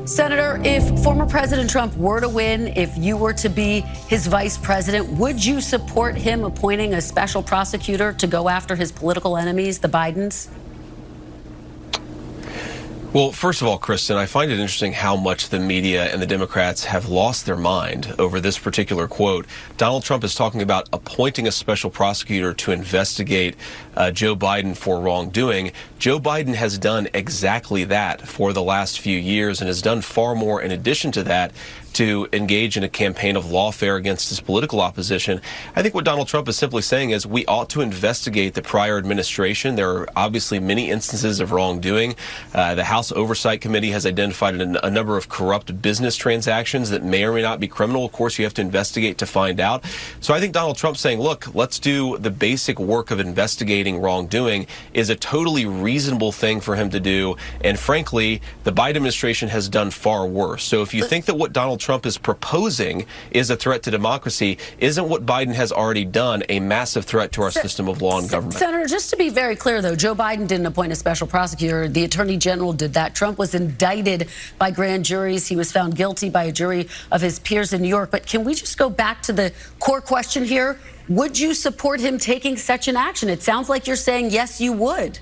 Senator, if former President Trump were to win, if you were to be his vice president, would you support him appointing a special prosecutor to go after his political enemies, the Bidens? Well, first of all, Kristen, I find it interesting how much the media and the Democrats have lost their mind over this particular quote. Donald Trump is talking about appointing a special prosecutor to investigate Joe Biden for wrongdoing. Joe Biden has done exactly that for the last few years and has done far more in addition to that to engage in a campaign of lawfare against his political opposition. I think what Donald Trump is simply saying is we ought to investigate the prior administration. There are obviously many instances of wrongdoing. The House Oversight Committee has identified a number of corrupt business transactions that may or may not be criminal. Of course, you have to investigate to find out. So I think Donald Trump saying, look, let's do the basic work of investigating wrongdoing is a totally reasonable thing for him to do. And frankly, the Biden administration has done far worse. So if you think that what Donald Trump is proposing is a threat to democracy, isn't what Biden has already done a massive threat to our system of law and government? Senator, just to be very clear, though, Joe Biden didn't appoint a special prosecutor. The attorney general did that. Trump was indicted by grand juries. He was found guilty by a jury of his peers in New York. But can we just go back to the core question here? Would you support him taking such an action? It sounds like you're saying, yes, you would.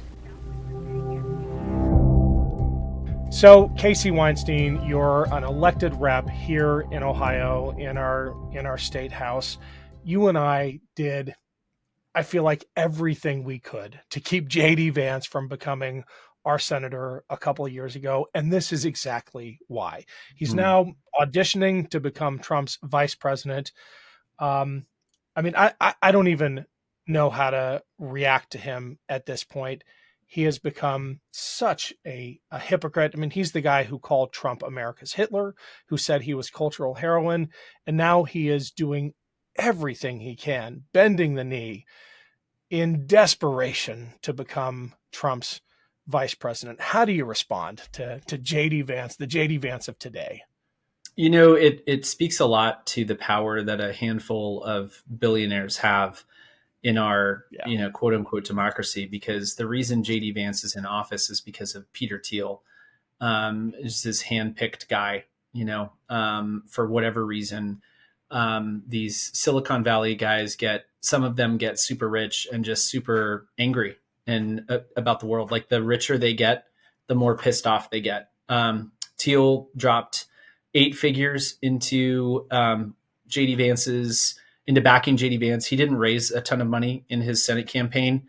So, Casey Weinstein, you're an elected rep here in Ohio in our state house. You and I did, I feel like, everything we could to keep J.D. Vance from becoming our senator a couple of years ago, and this is exactly why. He's now auditioning to become Trump's vice president. I don't even know how to react to him at this point. He has become such a hypocrite. I mean, he's the guy who called Trump America's Hitler, who said he was cultural heroin, and now he is doing everything he can, bending the knee in desperation to become Trump's vice president. How do you respond to J.D. Vance, the J.D. Vance of today? You know, it speaks a lot to the power that a handful of billionaires have in our, quote unquote democracy, because the reason JD Vance is in office is because of Peter Thiel, is this handpicked guy, for whatever reason. These Silicon Valley guys some of them get super rich and just super angry about the world. Like the richer they get, the more pissed off they get. Thiel dropped 8 figures into into backing JD Vance. He didn't raise a ton of money in his Senate campaign.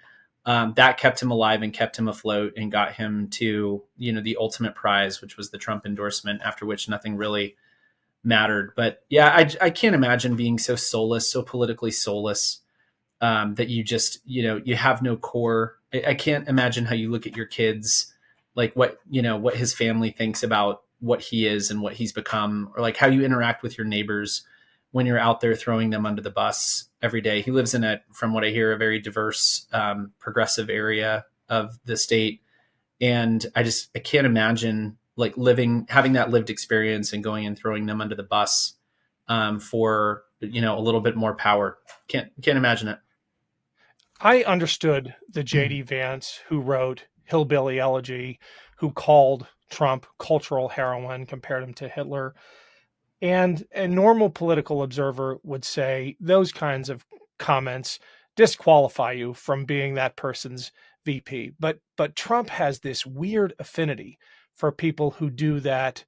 That kept him alive and kept him afloat and got him to, the ultimate prize, which was the Trump endorsement, after which nothing really mattered. But yeah, I can't imagine being so soulless, so politically soulless, that you just, you have no core. I can't imagine how you look at your kids, like what his family thinks about what he is and what he's become, or like how you interact with your neighbors when you're out there throwing them under the bus every day. He lives in from what I hear, a very diverse, progressive area of the state. And I can't imagine like having that lived experience and going and throwing them under the bus for, a little bit more power. Can't imagine it. I understood the J.D. Vance who wrote Hillbilly Elegy, who called Trump cultural heroin, compared him to Hitler. And a normal political observer would say those kinds of comments disqualify you from being that person's VP. But Trump has this weird affinity for people who do that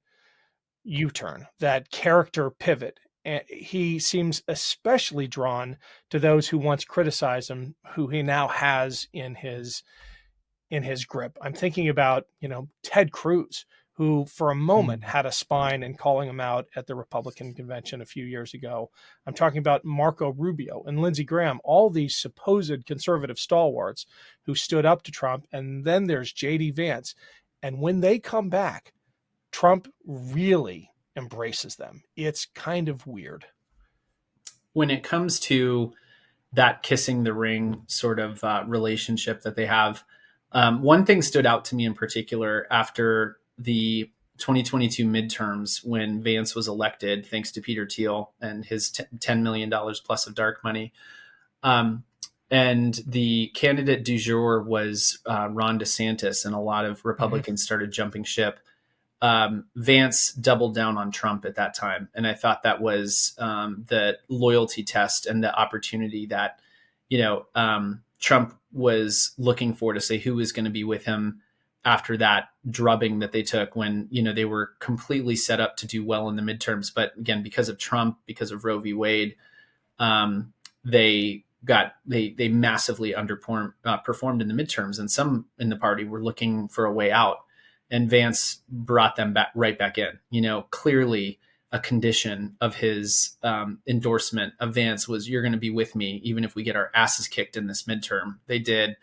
U-turn, that character pivot. And he seems especially drawn to those who once criticized him, who he now has in his grip. I'm thinking about, Ted Cruz, who for a moment had a spine in calling him out at the Republican convention a few years ago. I'm talking about Marco Rubio and Lindsey Graham, all these supposed conservative stalwarts who stood up to Trump. And then there's J.D. Vance. And when they come back, Trump really embraces them. It's kind of weird. When it comes to that kissing the ring sort of relationship that they have, one thing stood out to me in particular after the 2022 midterms, when Vance was elected, thanks to Peter Thiel and his $10 million plus of dark money. And the candidate du jour was Ron DeSantis, and a lot of Republicans started jumping ship. Vance doubled down on Trump at that time. And I thought that was the loyalty test and the opportunity that, Trump was looking for to say who was going to be with him after that drubbing that they took when, they were completely set up to do well in the midterms. But again, because of Trump, because of Roe v. Wade, they massively performed in the midterms, and some in the party were looking for a way out. And Vance brought them right back in. Clearly a condition of his endorsement of Vance was, you're going to be with me even if we get our asses kicked in this midterm. They did.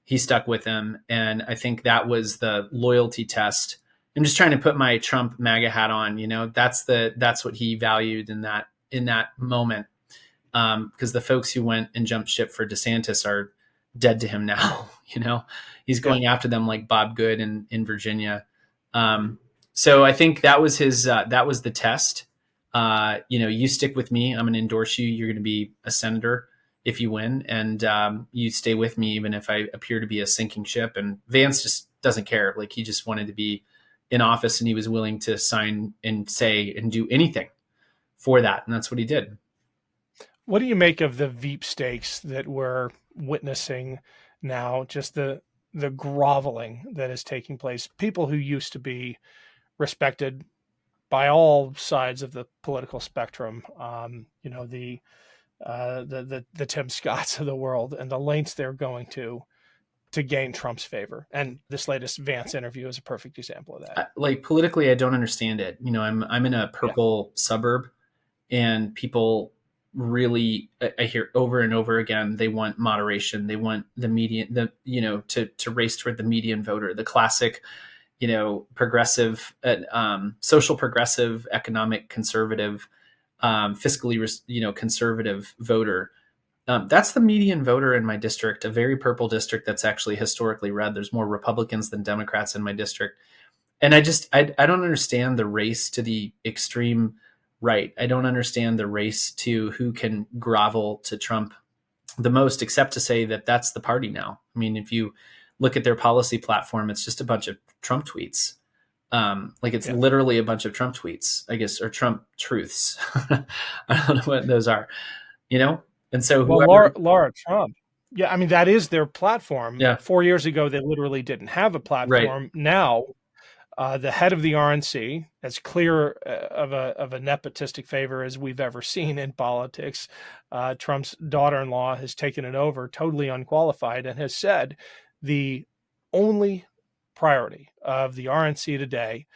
He stuck with him. And I think that was the loyalty test. I'm just trying to put my Trump MAGA hat on. That's what he valued in that moment. Because the folks who went and jumped ship for DeSantis are dead to him now. He's going after them like Bob Good in Virginia. So I think that was that was the test. You stick with me. I'm going to endorse you. You're going to be a senator if you win, and you stay with me even if I appear to be a sinking ship. And Vance just doesn't care. Like, he just wanted to be in office, and he was willing to sign and say and do anything for that. And that's what he did. What do you make of the Veep stakes that we're witnessing now? Just the groveling that is taking place. People who used to be respected by all sides of the political spectrum, the Tim Scotts of the world, and the lengths they're going to gain Trump's favor. And this latest Vance interview is a perfect example of that. Like, politically, I don't understand it. I'm in a purple suburb, and people really, I hear over and over again, they want moderation. They want the median, to race toward the median voter, the classic, progressive, social progressive, economic conservative, fiscally, conservative voter. That's the median voter in my district, a very purple district that's actually historically red. There's more Republicans than Democrats in my district. And I don't understand the race to the extreme right. I don't understand the race to who can grovel to Trump the most, except to say that that's the party now. I mean, if you look at their policy platform, it's just a bunch of Trump tweets. Literally a bunch of Trump tweets, I guess, or Trump truths. I don't know what those are, And so Laura Trump. Yeah, I mean, that is their platform. Yeah. 4 years ago, they literally didn't have a platform. Right. Now, the head of the RNC, as clear of a nepotistic favor as we've ever seen in politics, Trump's daughter-in-law has taken it over, totally unqualified, and has said the only priority of the RNC today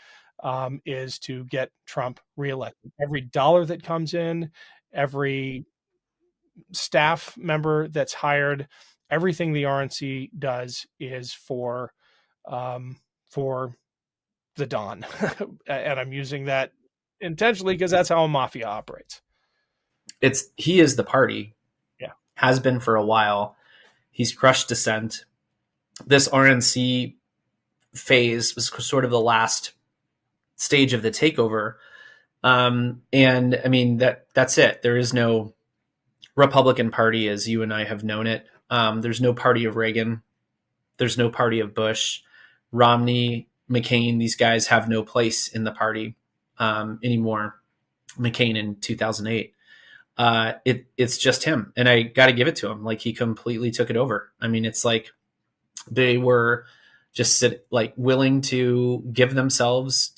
is to get Trump reelected. Every dollar that comes in, every staff member that's hired, everything the RNC does is for the Don. And I'm using that intentionally because that's how a mafia operates. He is the party. Yeah. Has been for a while. He's crushed dissent. This RNC phase was sort of the last stage of the takeover. And I mean, that's it. There is no Republican Party as you and I have known it. There's no party of Reagan. There's no party of Bush. Romney, McCain, these guys have no place in the party anymore. McCain in 2008. It's just him. And I got to give it to him. Like, he completely took it over. I mean, it's like they were just willing to give themselves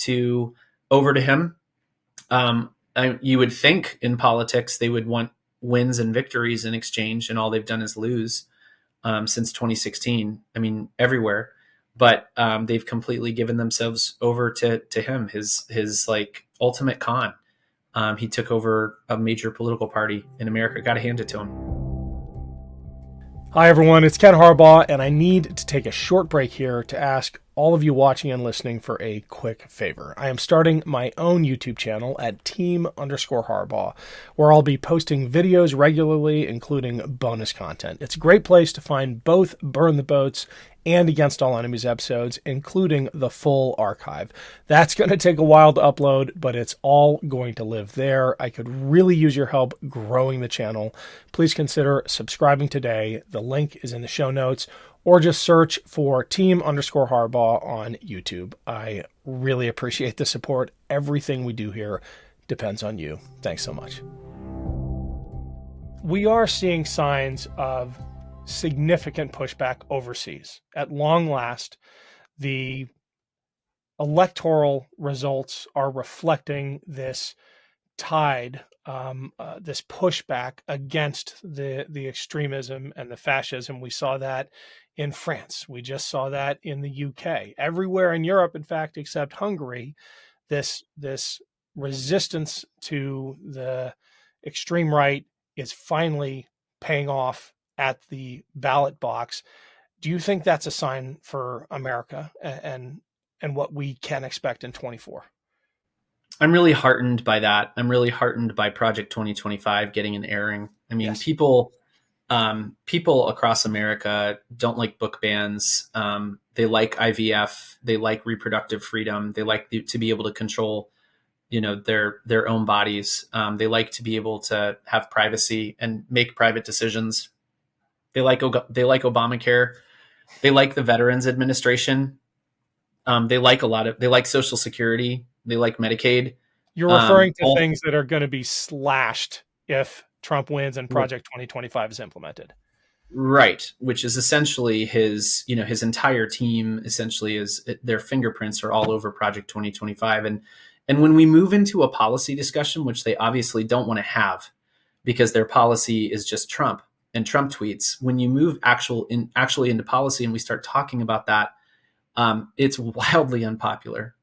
over to him. You would think in politics they would want wins and victories in exchange, and all they've done is lose since 2016. I mean, everywhere. But they've completely given themselves over to him, his like ultimate con. He took over a major political party in America. Got to hand it to him. Hi, everyone. It's Ken Harbaugh, and I need to take a short break here to ask all of you watching and listening for a quick favor. I am starting my own YouTube channel at team_Harbaugh, where I'll be posting videos regularly, including bonus content. It's a great place to find both Burn the Boats and Against All Enemies episodes, including the full archive. That's going to take a while to upload, but it's all going to live there. I could really use your help growing the channel. Please consider subscribing today. The link is in the show notes, or just search for team_Harbaugh on YouTube. I really appreciate the support. Everything we do here depends on you. Thanks so much. We are seeing signs of significant pushback overseas. At long last, the electoral results are reflecting this tide, this pushback against the extremism and the fascism. We saw that in France. We just saw that in the UK. Everywhere in Europe, in fact, except Hungary, this resistance to the extreme right is finally paying off at the ballot box. Do you think that's a sign for America and what we can expect in 24? I'm really heartened by that. I'm really heartened by Project 2025 getting an airing. I mean, Yes. people across America don't like book bans. They like IVF. They like reproductive freedom. They like to be able to control, their own bodies. They like to be able to have privacy and make private decisions. They like Obamacare. They like the Veterans Administration. They like Social Security. They like Medicaid. You're referring to things that are going to be slashed if Trump wins and Project 2025 is implemented. Right, which is essentially his entire team essentially is their fingerprints are all over Project 2025. And when we move into a policy discussion, which they obviously don't want to have because their policy is just Trump and Trump tweets, when you move actually into policy and we start talking about that, it's wildly unpopular.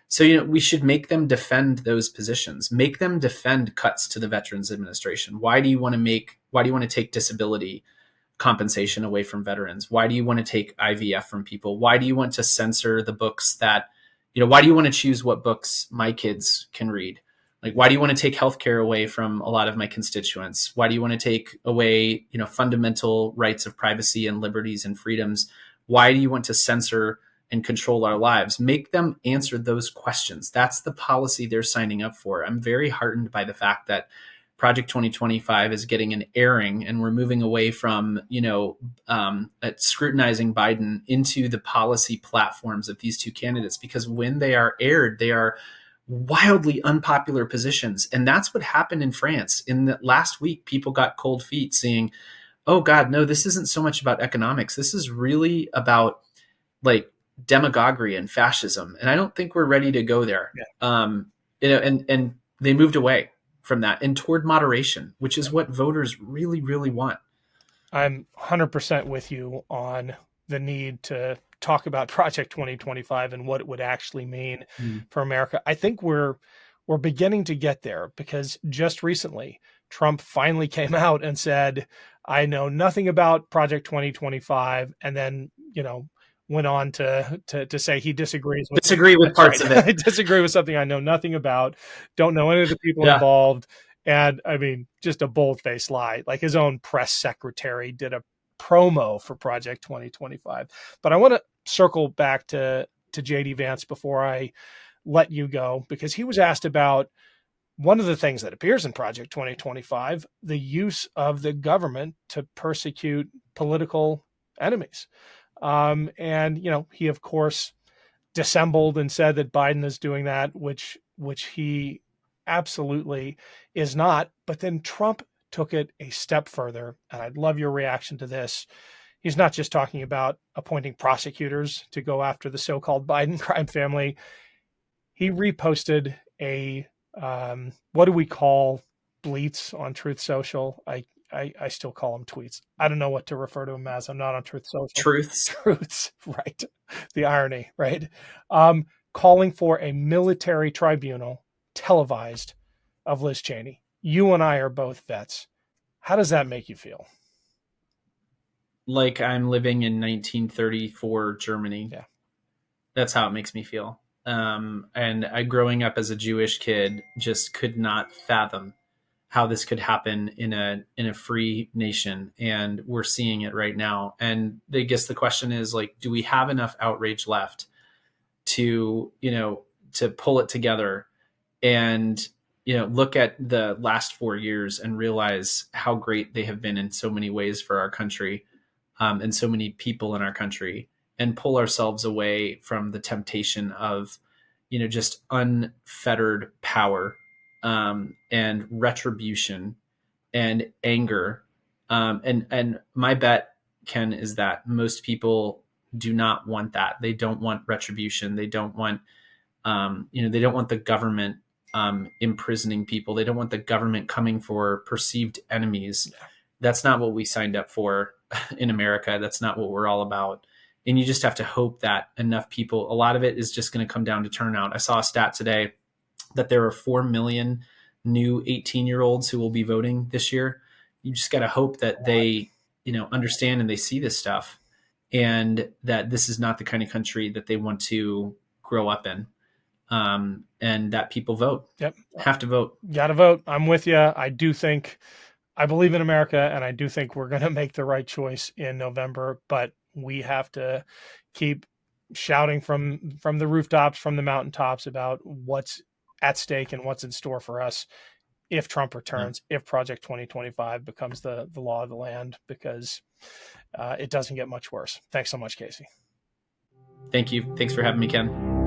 So, we should make them defend those positions, make them defend cuts to the Veterans Administration. Why do you want to take disability compensation away from veterans? Why do you want to take IVF from people? Why do you want to censor the books that, why do you want to choose what books my kids can read? Like, why do you want to take healthcare away from a lot of my constituents? Why do you want to take away, fundamental rights of privacy and liberties and freedoms? Why do you want to censor and control our lives? Make them answer those questions. That's the policy they're signing up for. I'm very heartened by the fact that Project 2025 is getting an airing, and we're moving away from, scrutinizing Biden into the policy platforms of these two candidates, because when they are aired, they are wildly unpopular positions. And that's what happened in France. In the last week, people got cold feet seeing, oh God, no, this isn't so much about economics. This is really about demagoguery and fascism. And I don't think we're ready to go there. Yeah. And they moved away from that and toward moderation, which is what voters really, really want. I'm 100% with you on the need to talk about Project 2025 and what it would actually mean for America. I think we're beginning to get there, because just recently Trump finally came out and said, I know nothing about Project 2025, and then, went on to say he disagrees with parts of it. I disagree with something I know nothing about, don't know any of the people involved. And I mean, just a bold-faced lie. Like, his own press secretary did a promo for Project 2025. But I want to circle back to JD Vance before I let you go, because he was asked about one of the things that appears in Project 2025, the use of the government to persecute political enemies. And, he, of course, dissembled and said that Biden is doing that, which he absolutely is not. But then Trump took it a step further, and I'd love your reaction to this. He's not just talking about appointing prosecutors to go after the so-called Biden crime family. He reposted a what do we call bleats on Truth Social? I still call them tweets. I don't know what to refer to them as. I'm not on Truth Social. Truths, right. The irony, right? Calling for a military tribunal televised of Liz Cheney. You and I are both vets. How does that make you feel? Like I'm living in 1934 Germany. Yeah. That's how it makes me feel. And growing up as a Jewish kid, just could not fathom how this could happen in a free nation. And we're seeing it right now. And I guess the question is, do we have enough outrage left to pull it together and, look at the last 4 years and realize how great they have been in so many ways for our country. and so many people in our country, and pull ourselves away from the temptation of, just unfettered power, and retribution and anger. And my bet, Ken, is that most people do not want that. They don't want retribution. They don't want, they don't want the government imprisoning people. They don't want the government coming for perceived enemies. Yeah. That's not what we signed up for in America. That's not what we're all about. And you just have to hope that enough people, a lot of it is just going to come down to turnout. I saw a stat today that there are 4 million new 18-year-olds who will be voting this year. You just got to hope that they, understand and they see this stuff, and that this is not the kind of country that they want to grow up in. And that people vote. Yep. Have to vote. Got to vote. I'm with you. I believe in America, and I do think we're going to make the right choice in November, but we have to keep shouting from the rooftops, from the mountaintops about what's at stake and what's in store for us if Trump returns, if Project 2025 becomes the law of the land, because it doesn't get much worse. Thanks so much, Casey. Thank you. Thanks for having me, Ken.